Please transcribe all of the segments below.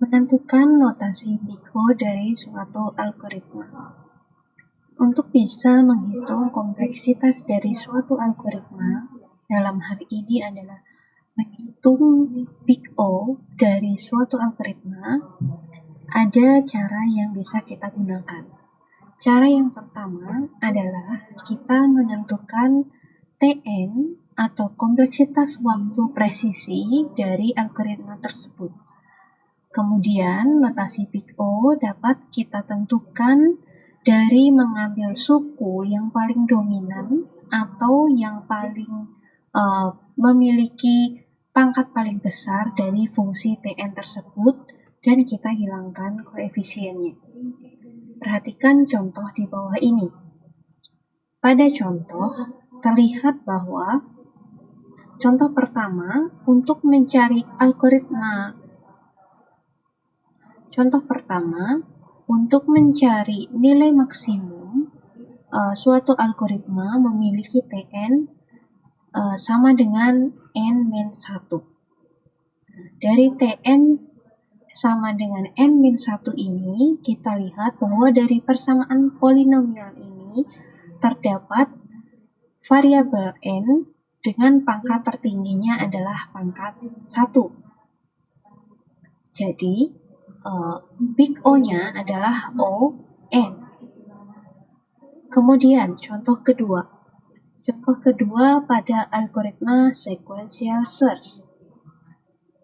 Menentukan notasi Big O dari suatu algoritma. Untuk bisa menghitung kompleksitas dari suatu algoritma, dalam hal ini adalah menghitung Big O dari suatu algoritma, ada cara yang bisa kita gunakan. Cara yang pertama adalah kita menentukan TN atau kompleksitas waktu presisi dari algoritma tersebut. Kemudian notasi Big O dapat kita tentukan dari mengambil suku yang paling dominan atau yang paling memiliki pangkat paling besar dari fungsi TN tersebut dan kita hilangkan koefisiennya. Perhatikan contoh di bawah ini. Pada contoh terlihat bahwa contoh pertama untuk mencari nilai maksimum, suatu algoritma memiliki TN sama dengan N-1. Dari TN sama dengan N-1 ini, kita lihat bahwa dari persamaan polinomial ini terdapat variabel N dengan pangkat tertingginya adalah pangkat 1. Jadi, Big O-nya adalah O(N). Kemudian, contoh kedua pada algoritma sequential search.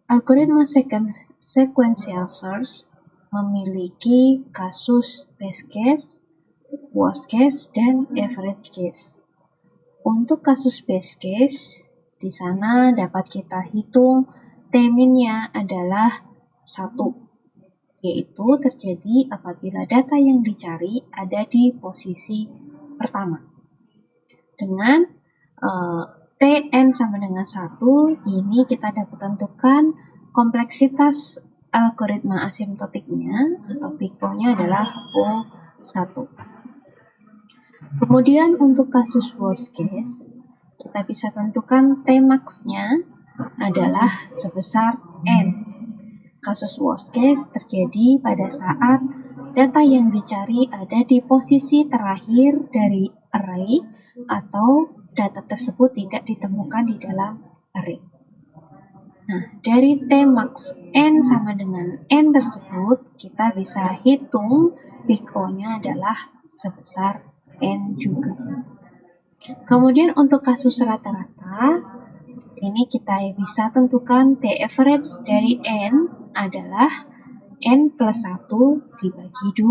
Algoritma sequential search memiliki kasus best case, worst case, dan average case. Untuk kasus best case, di sana dapat kita hitung T-min-nya adalah 1, yaitu terjadi apabila data yang dicari ada di posisi pertama. Dengan Tn sama dengan 1, ini kita dapat tentukan kompleksitas algoritma asimptotiknya atau Big O-nya adalah O1. Kemudian untuk kasus worst case, kita bisa tentukan Tmax-nya adalah sebesar N. Kasus worst case terjadi pada saat data yang dicari ada di posisi terakhir dari array atau data tersebut tidak ditemukan di dalam array. Nah, dari Tmax N sama dengan N tersebut, kita bisa hitung Big O-nya adalah sebesar N juga. Kemudian untuk kasus rata-rata, di sini kita bisa tentukan T average dari N adalah N plus 1 dibagi 2.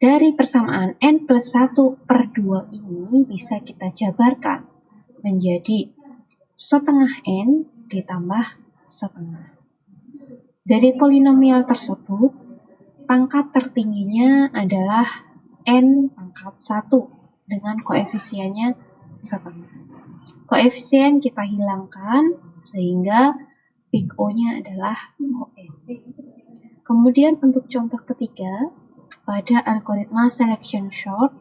Dari persamaan N plus 1 per 2 ini bisa kita jabarkan menjadi setengah N ditambah setengah. Dari polinomial tersebut, pangkat tertingginya adalah N pangkat 1 dengan koefisiennya setengah. Koefisien kita hilangkan sehingga Big O-nya adalah ON. Kemudian untuk contoh ketiga, pada algoritma selection sort,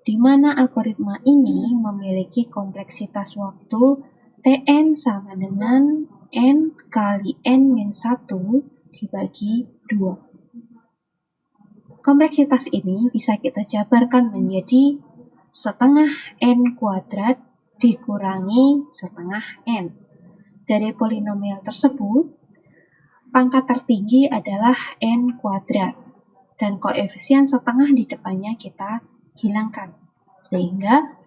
di mana algoritma ini memiliki kompleksitas waktu Tn sama dengan N kali N-1 dibagi 2. Kompleksitas ini bisa kita jabarkan menjadi setengah N kuadrat dikurangi setengah N. Dari polinomial tersebut, pangkat tertinggi adalah N kuadrat, dan koefisien setengah di depannya kita hilangkan, sehingga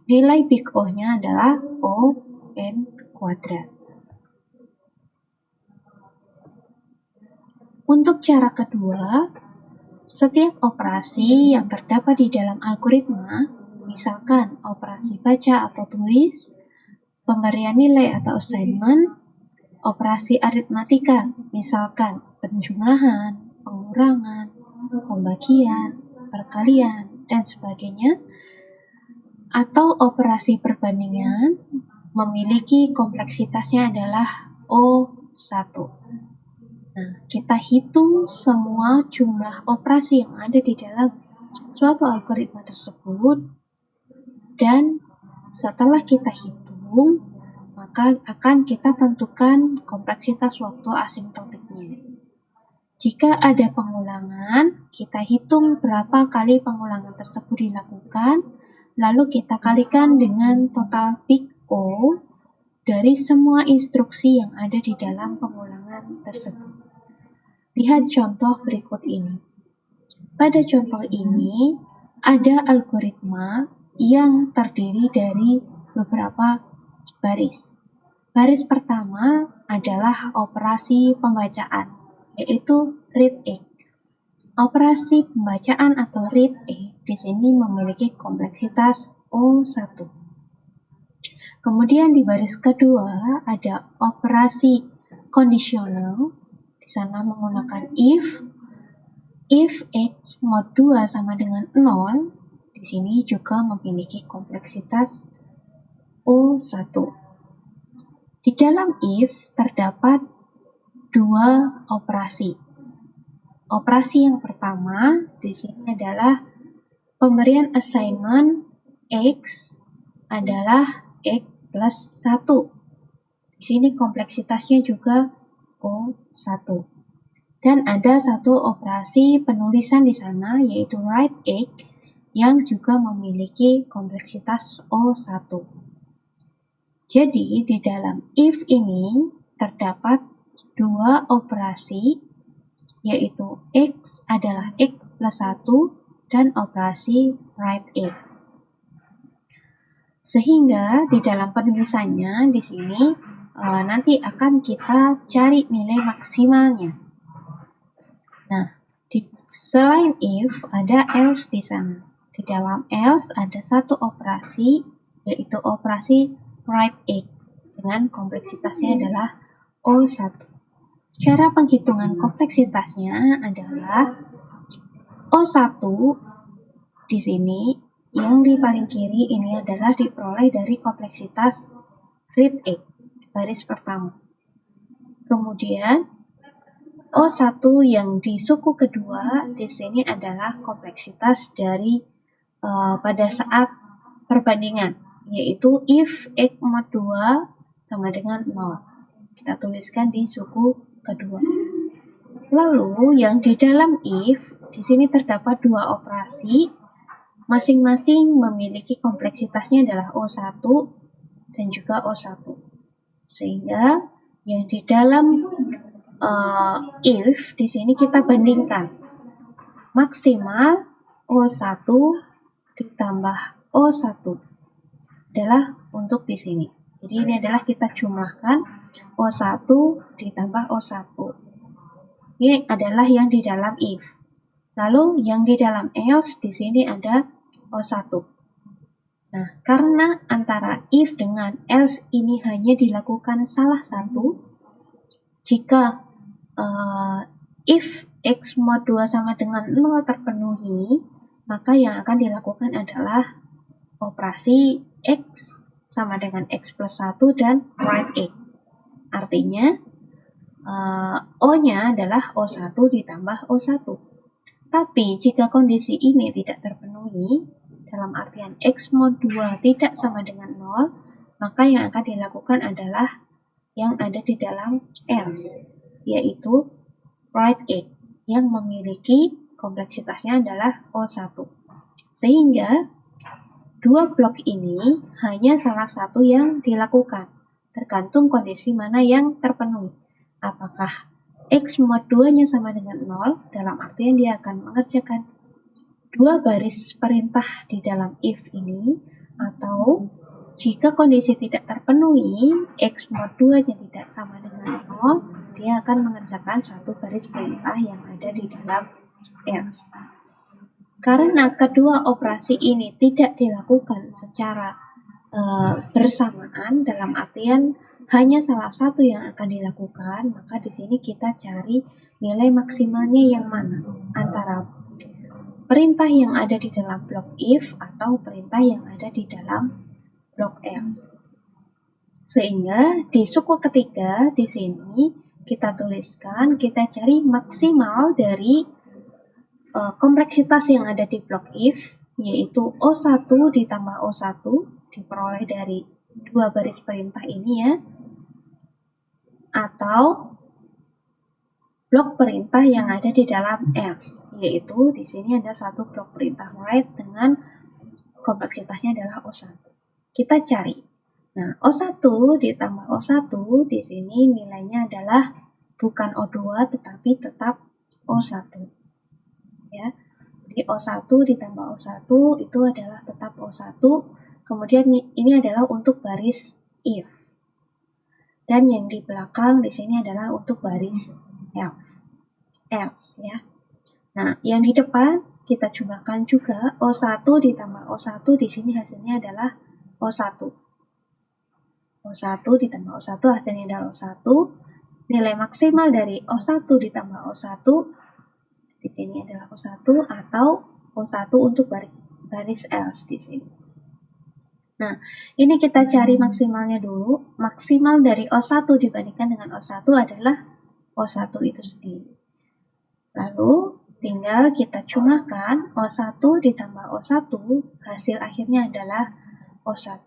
nilai Big O-nya adalah O(N kuadrat). Untuk cara kedua, setiap operasi yang terdapat di dalam algoritma, misalkan operasi baca atau tulis, pemberian nilai atau assignment, operasi aritmatika, misalkan penjumlahan, pengurangan, pembagian, perkalian, dan sebagainya, atau operasi perbandingan, memiliki kompleksitasnya adalah O1. Nah, kita hitung semua jumlah operasi yang ada di dalam suatu algoritma tersebut, dan setelah kita hitung, maka akan kita tentukan kompleksitas waktu asimptotiknya. Jika ada pengulangan, kita hitung berapa kali pengulangan tersebut dilakukan, lalu kita kalikan dengan total big O dari semua instruksi yang ada di dalam pengulangan tersebut. Lihat contoh berikut ini. Pada contoh ini, ada algoritma yang terdiri dari beberapa baris. Baris pertama adalah operasi pembacaan, yaitu read-A. Operasi pembacaan atau read-A di sini memiliki kompleksitas O1. Kemudian di baris kedua ada operasi kondisional, di sana menggunakan if X mod 2 sama dengan 0, di sini juga memiliki kompleksitas O1. Di dalam if terdapat dua operasi. Operasi yang pertama di sini adalah pemberian assignment X adalah X plus 1. Di sini kompleksitasnya juga O1. Dan ada satu operasi penulisan di sana, yaitu write X, yang juga memiliki kompleksitas O1. Jadi, di dalam if ini terdapat dua operasi, yaitu X adalah X plus 1 dan operasi write X. Sehingga di dalam penulisannya di sini nanti akan kita cari nilai maksimalnya. Nah, selain if ada else di sana. Di dalam else ada satu operasi, yaitu operasi write X dengan kompleksitasnya adalah O1. Cara penghitungan kompleksitasnya adalah O1 di sini yang di paling kiri ini adalah diperoleh dari kompleksitas read X baris pertama. Kemudian O1 yang di suku kedua di sini adalah kompleksitas dari pada saat perbandingan, yaitu if X mod 2 sama dengan 0. Kita tuliskan di suku kedua. Lalu yang di dalam if, di sini terdapat dua operasi, masing-masing memiliki kompleksitasnya adalah O1 dan juga O1. Sehingga yang di dalam if di sini kita bandingkan maksimal O1 ditambah O1 adalah untuk di sini. Jadi ini adalah kita jumlahkan O1 ditambah O1. Ini adalah yang di dalam if. Lalu yang di dalam else di sini ada O1. Nah, karena antara if dengan else ini hanya dilakukan salah satu, jika if X mod 2 sama dengan 0 terpenuhi, maka yang akan dilakukan adalah operasi X sama dengan X plus 1 dan write X. Artinya, O-nya adalah O1 ditambah O1. Tapi jika kondisi ini tidak terpenuhi, dalam artian X mod 2 tidak sama dengan 0, maka yang akan dilakukan adalah yang ada di dalam else, yaitu write X, yang memiliki kompleksitasnya adalah O1. Sehingga dua blok ini hanya salah satu yang dilakukan, tergantung kondisi mana yang terpenuhi. Apakah X mod 2-nya sama dengan 0, dalam artian dia akan mengerjakan dua baris perintah di dalam if ini, atau jika kondisi tidak terpenuhi, X mod 2-nya tidak sama dengan 0, dia akan mengerjakan satu baris perintah yang ada di dalam else. Karena kedua operasi ini tidak dilakukan secara bersamaan, dalam artian hanya salah satu yang akan dilakukan, maka di sini kita cari nilai maksimalnya yang mana, antara perintah yang ada di dalam blok if atau perintah yang ada di dalam blok else. Sehingga di suku ketiga di sini kita tuliskan, kita cari maksimal dari kompleksitas yang ada di blok if, yaitu O1 ditambah O1 diperoleh dari dua baris perintah ini ya, atau blok perintah yang ada di dalam else, yaitu di sini ada satu blok perintah write dengan kompleksitasnya adalah O1. Kita cari. Nah, O1 ditambah O1 di sini nilainya adalah bukan O2 tetapi tetap O1. Ya. Jadi O1 ditambah O1 itu adalah tetap O1. Kemudian ini adalah untuk baris if. Dan yang di belakang di sini adalah untuk baris else ya. Nah, yang di depan kita jumlahkan juga O1 ditambah O1 di sini hasilnya adalah O1. O1 ditambah O1 hasilnya adalah O1. Nilai maksimal dari O1 ditambah O1 di sini adalah O1 atau O1 untuk baris else di sini. Nah, ini kita cari maksimalnya dulu. Maksimal dari O1 dibandingkan dengan O1 adalah O1 itu sendiri. Lalu, tinggal kita jumlahkan O1 ditambah O1, hasil akhirnya adalah O1.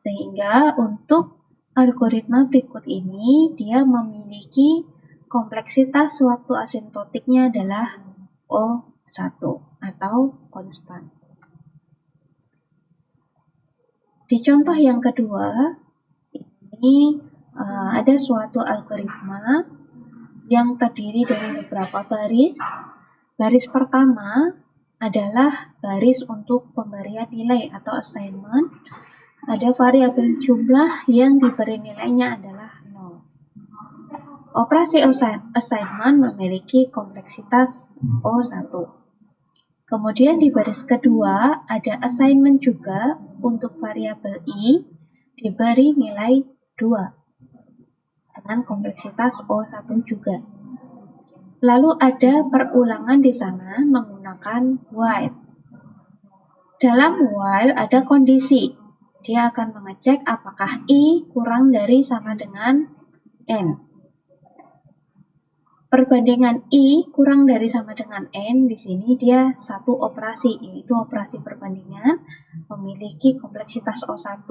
Sehingga untuk algoritma berikut ini, dia memiliki kompleksitas waktu asintotiknya adalah O1 atau konstan. Di contoh yang kedua, ini ada suatu algoritma yang terdiri dari beberapa baris. Baris pertama adalah baris untuk pemberian nilai atau assignment. Ada variabel jumlah yang diberi nilainya adalah 0. Operasi assignment memiliki kompleksitas O1. Kemudian di baris kedua ada assignment juga untuk variabel i diberi nilai 2 dengan kompleksitas O1 juga. Lalu ada perulangan di sana menggunakan while. Dalam while ada kondisi. Dia akan mengecek apakah i kurang dari sama dengan n. Perbandingan i kurang dari sama dengan n, di sini dia satu operasi, yaitu operasi perbandingan, memiliki kompleksitas O1.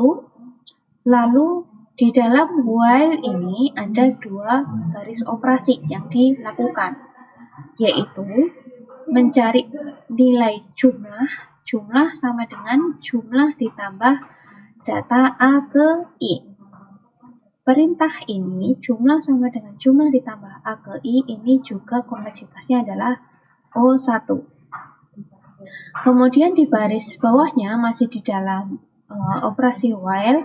Lalu di dalam while ini ada dua baris operasi yang dilakukan, yaitu mencari nilai jumlah sama dengan jumlah ditambah data A ke I. Perintah ini, jumlah sama dengan jumlah ditambah A ke I, ini juga kompleksitasnya adalah O1. Kemudian di baris bawahnya, masih di dalam operasi while,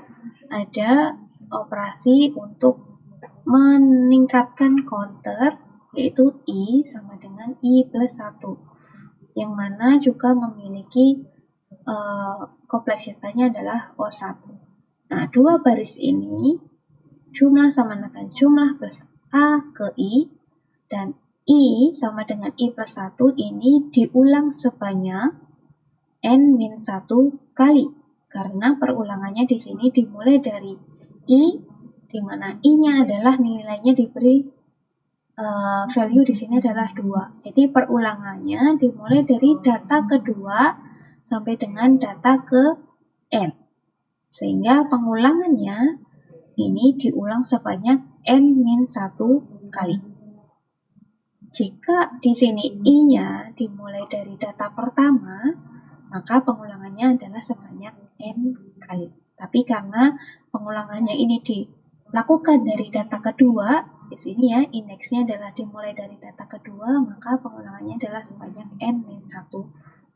ada operasi untuk meningkatkan counter, yaitu I sama dengan I plus 1. Yang mana juga memiliki kompleksitasnya adalah O1. Nah, dua baris ini, jumlah sama dengan jumlah plus A ke I, dan I sama dengan I plus 1 ini diulang sebanyak N-1 kali. Karena perulangannya di sini dimulai dari I, di mana I-nya adalah nilainya diberi value di sini adalah 2. Jadi perulangannya dimulai dari data kedua sampai dengan data ke N. Sehingga pengulangannya ini diulang sebanyak N-1 kali. Jika di sini I-nya dimulai dari data pertama, maka pengulangannya adalah sebanyak N kali. Tapi karena pengulangannya ini dilakukan dari data kedua, di sini ya, indeksnya adalah dimulai dari data kedua, maka pengulangannya adalah sebanyak N-1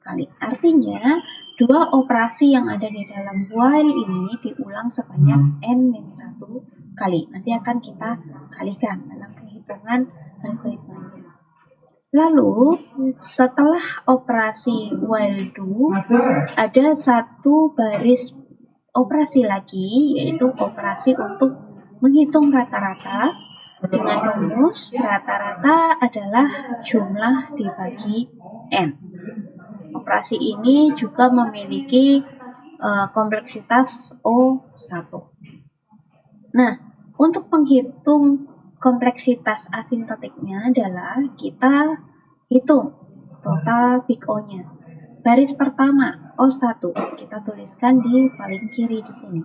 kali. Artinya, dua operasi yang ada di dalam while ini diulang sebanyak N-1 kali. Nanti akan kita kalikan dalam penghitungan algoritmanya. Lalu, setelah operasi while do, ada satu baris operasi lagi, yaitu operasi untuk menghitung rata-rata dengan rumus rata-rata adalah jumlah dibagi N. Operasi ini juga memiliki kompleksitas O1. Nah, untuk menghitung kompleksitas asintotiknya adalah kita hitung total big O-nya. Baris pertama, O1, kita tuliskan di paling kiri di sini.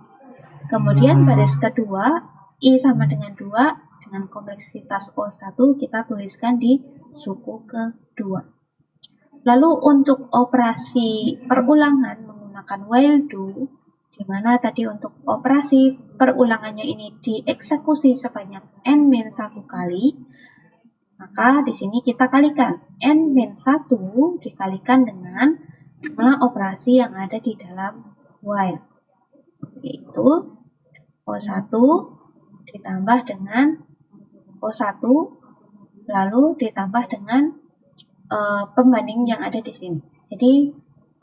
Kemudian baris kedua, I sama dengan 2, dengan kompleksitas O1 kita tuliskan di suku kedua. Lalu untuk operasi perulangan menggunakan while do, di mana tadi untuk operasi perulangannya ini dieksekusi sebanyak n-1 kali, maka di sini kita kalikan n-1 dikalikan dengan jumlah operasi yang ada di dalam while, yaitu O1 ditambah dengan O1 lalu ditambah dengan pembanding yang ada di sini. Jadi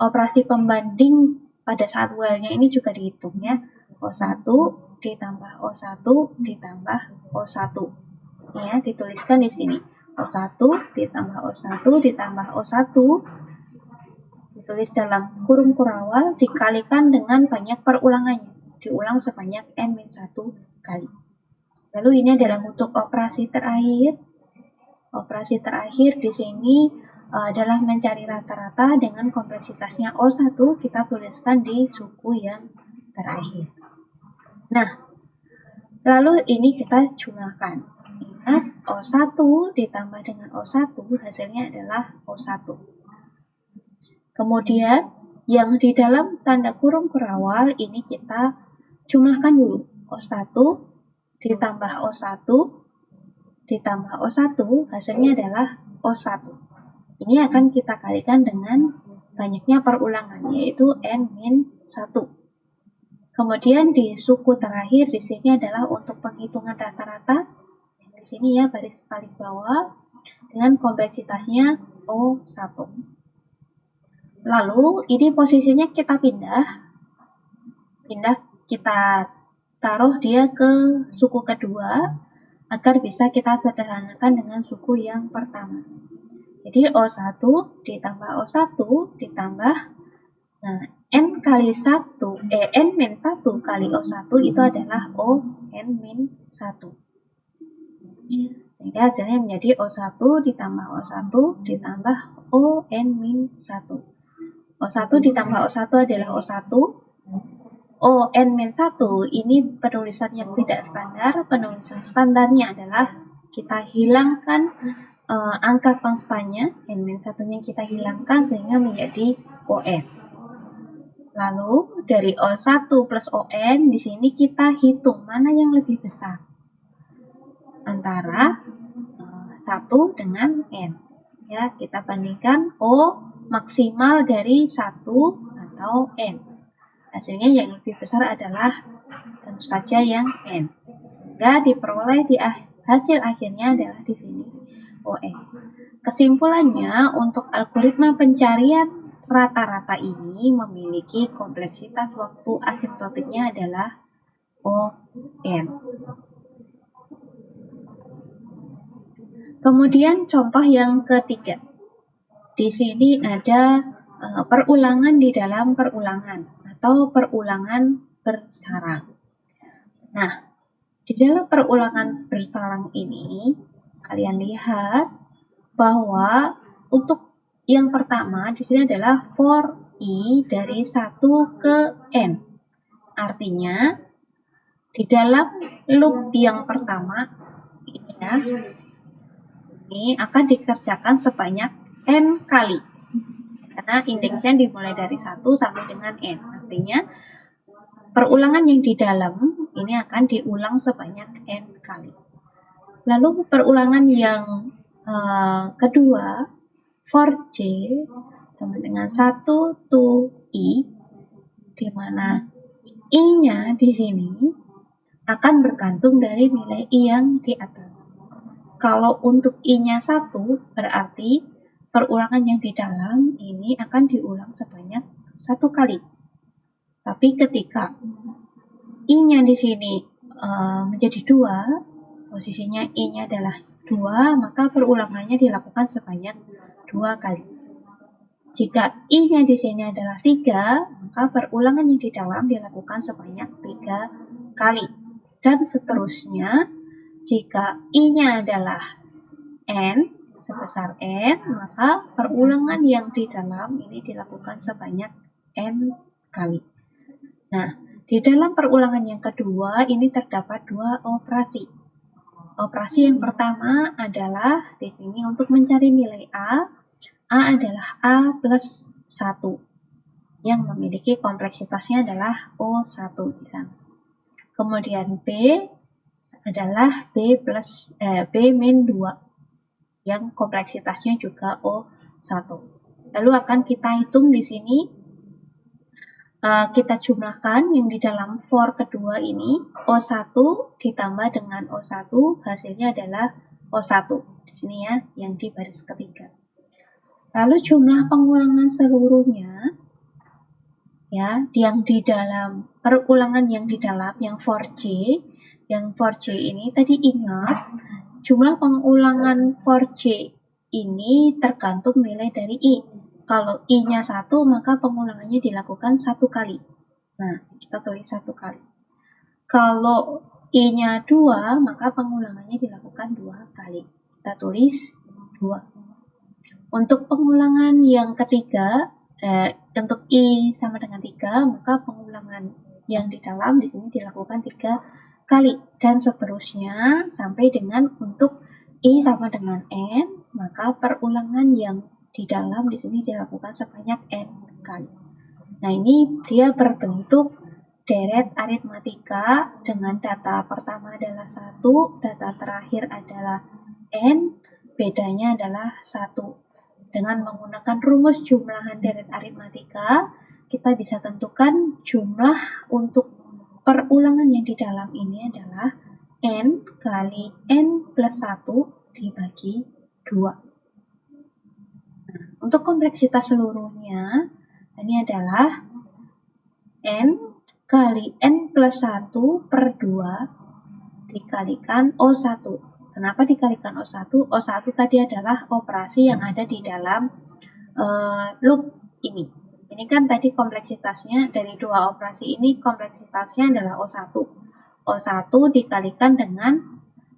operasi pembanding pada saat while-nya ini juga dihitung ya. O1 ditambah O1 ditambah O1. Ya, dituliskan di sini. O1 ditambah O1 ditambah O1 ditulis dalam kurung kurawal dikalikan dengan banyak perulangannya. Diulang sebanyak n-1 kali. Lalu ini adalah untuk operasi terakhir. Operasi terakhir di sini adalah mencari rata-rata dengan kompleksitasnya O1 kita tuliskan di suku yang terakhir. Nah, lalu ini kita jumlahkan. Ingat, O1 ditambah dengan O1 hasilnya adalah O1. Kemudian yang di dalam tanda kurung kurawal ini kita jumlahkan dulu. O1 ditambah O1 ditambah O1 hasilnya adalah O1. Ini akan kita kalikan dengan banyaknya perulangan, yaitu n-1. Kemudian di suku terakhir di sini adalah untuk penghitungan rata-rata. Di sini ya baris paling bawah dengan kompleksitasnya O1. Lalu ini posisinya kita pindah kita taruh dia ke suku kedua agar bisa kita sederhanakan dengan suku yang pertama. Jadi O1 ditambah O1 ditambah n kali 1, n-1 kali O1 itu adalah O(n-1). Sehingga hasilnya menjadi O1 ditambah O1 ditambah O(n-1). O1 ditambah O1 adalah O1. O(n-1) ini penulisan yang tidak standar. Penulisan standarnya adalah kita hilangkan angka konstannya, n-1-nya kita hilangkan sehingga menjadi On. Lalu dari O1 plus On di sini kita hitung mana yang lebih besar antara 1 dengan n. Ya, kita bandingkan O maksimal dari 1 atau n. Hasilnya yang lebih besar adalah tentu saja yang n. Sehingga diperoleh di hasil akhirnya adalah di sini On. Kesimpulannya, untuk algoritma pencarian rata-rata ini memiliki kompleksitas waktu asimptotiknya adalah On. Kemudian contoh yang ketiga. Di sini ada perulangan di dalam perulangan atau perulangan bersarang. Nah, di dalam perulangan bersarang ini, kalian lihat bahwa untuk yang pertama di sini adalah for i dari 1 ke n. Artinya, di dalam loop yang pertama ini akan dikerjakan sebanyak n kali. Karena indeksnya dimulai dari 1 sampai dengan n. Artinya, perulangan yang di dalam ini akan diulang sebanyak n kali. Lalu perulangan yang kedua, for j sama dengan 1 to i, di mana i-nya di sini akan bergantung dari nilai i yang di atas. Kalau untuk i-nya 1, berarti perulangan yang di dalam ini akan diulang sebanyak 1 kali. Tapi ketika i-nya di sini menjadi 2, posisinya i-nya adalah 2, maka perulangannya dilakukan sebanyak 2 kali. Jika i-nya di sini adalah 3, maka perulangan yang di dalam dilakukan sebanyak 3 kali. Dan seterusnya, jika i-nya adalah n, sebesar n, maka perulangan yang di dalam ini dilakukan sebanyak n kali. Nah, di dalam perulangan yang kedua ini terdapat 2 operasi. Operasi yang pertama adalah di sini untuk mencari nilai A adalah A plus 1 yang memiliki kompleksitasnya adalah O1 di sana. Kemudian B adalah B min 2 yang kompleksitasnya juga O1. Lalu akan kita hitung di sini, kita jumlahkan yang di dalam for kedua ini, O1 ditambah dengan O1, hasilnya adalah O1. Di sini ya, yang di baris ketiga. Lalu jumlah pengulangan seluruhnya, ya, yang di dalam perulangan yang di dalam, yang for J ini tadi ingat, jumlah pengulangan for J ini tergantung nilai dari I. Kalau I-nya 1, maka pengulangannya dilakukan 1 kali. Nah, kita tulis 1 kali. Kalau I-nya 2, maka pengulangannya dilakukan 2 kali. Kita tulis 2. Untuk pengulangan yang ketiga, untuk I sama dengan 3, maka pengulangan yang di dalam di sini dilakukan 3 kali. Dan seterusnya sampai dengan untuk I sama dengan N, maka perulangan yang di dalam di sini dilakukan sebanyak N kali. Nah, ini dia berbentuk deret aritmatika dengan data pertama adalah 1, data terakhir adalah N, bedanya adalah 1. Dengan menggunakan rumus jumlahan deret aritmatika, kita bisa tentukan jumlah untuk perulangan yang di dalam ini adalah N kali N plus 1 dibagi 2. Untuk kompleksitas seluruhnya, ini adalah N kali N plus 1 per 2 dikalikan O1. Kenapa dikalikan O1? O1 tadi adalah operasi yang ada di dalam loop ini. Ini kan tadi kompleksitasnya dari dua operasi ini, kompleksitasnya adalah O1. O1 dikalikan dengan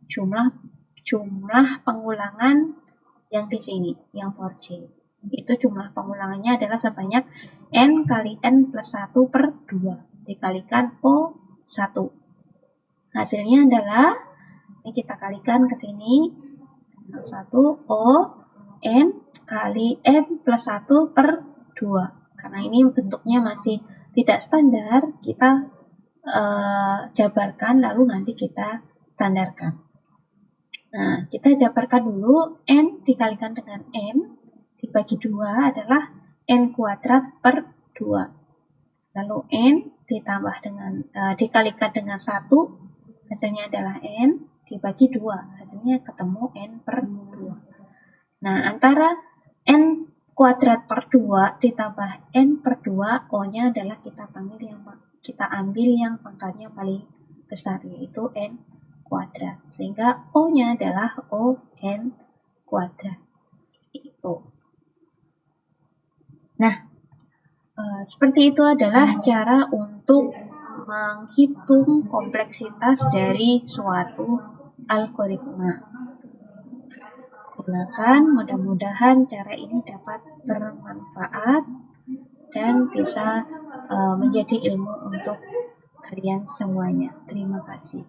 jumlah pengulangan yang di sini, yang for J. Itu jumlah pengulangannya adalah sebanyak N kali N plus 1 per 2 dikalikan O1. Hasilnya adalah, ini kita kalikan ke sini, 1 O N kali N plus 1 per 2. Karena ini bentuknya masih tidak standar, kita jabarkan lalu nanti kita standarkan. Nah, kita jabarkan dulu, N dikalikan dengan N dibagi 2 adalah N kuadrat per 2. Lalu N ditambah dengan dikalikan dengan 1, hasilnya adalah N dibagi 2, hasilnya ketemu N per 2. Nah, antara N kuadrat per 2 ditambah N per 2, O-nya adalah kita ambil yang pangkatnya paling besar, yaitu N kuadrat. Sehingga O-nya adalah O-N kuadrat. Itu. Nah, seperti itu adalah cara untuk menghitung kompleksitas dari suatu algoritma. Silakan, mudah-mudahan cara ini dapat bermanfaat dan bisa menjadi ilmu untuk kalian semuanya. Terima kasih.